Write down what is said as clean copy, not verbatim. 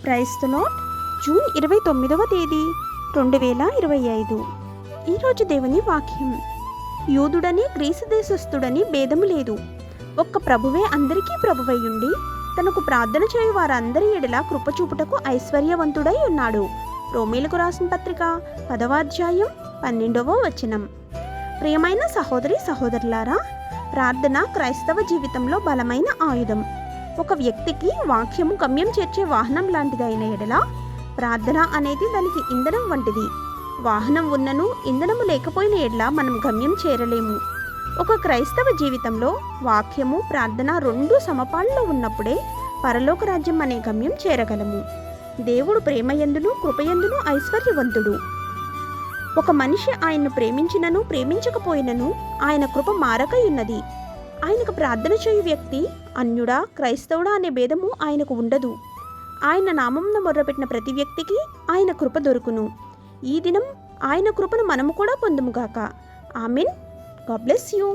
Price the lord. June 29వ తేదీ 2025. ఈరోజు దేవుని వాక్యం. యూదుడని గ్రీసు దేశస్థుడని భేదము లేదు, ఒక్క ప్రభువే అందరికీ ప్రభువయ్యుండి తనకు ప్రార్థన చేయు వారందరి ఎడల కృపచూపుటకు ఐశ్వర్యవంతుడై ఉన్నాడు. రోమీలకు రాసిన పత్రిక 10వ అధ్యాయం 12వ వచనం. ప్రియమైన సహోదరి సహోదరులారా, ప్రార్థన క్రైస్తవ జీవితంలో బలమైన ఆయుధం. ఒక వ్యక్తికి వాక్యము గమ్యం చేర్చే వాహనం లాంటిదైన ఎడల ప్రార్థన అనేది దానికి ఇంధనం వంటిది. వాహనం ఉన్నను ఇంధనము లేకపోయిన ఎడల మనం గమ్యం చేరలేము. ఒక క్రైస్తవ జీవితంలో వాక్యము ప్రార్థన రెండూ సమపాల్లో ఉన్నప్పుడే పరలోక రాజ్యం అనే గమ్యం చేరగలము. దేవుడు ప్రేమయందును కృపయందును ఐశ్వర్యవంతుడు. ఒక మనిషి ఆయన్ను ప్రేమించినను ప్రేమించకపోయినను ఆయన కృప మారకయున్నది. ఆయనకు ప్రార్థన చేయు వ్యక్తి అన్యుడా క్రైస్తవుడా అనే భేదము ఆయనకు ఉండదు. ఆయన నామమున మొర్రపెట్టిన ప్రతి వ్యక్తికి ఆయన కృప దొరుకును. ఈ దినం ఆయన కృపను మనము కూడా పొందుముగాక. ఆమెన్. God bless you.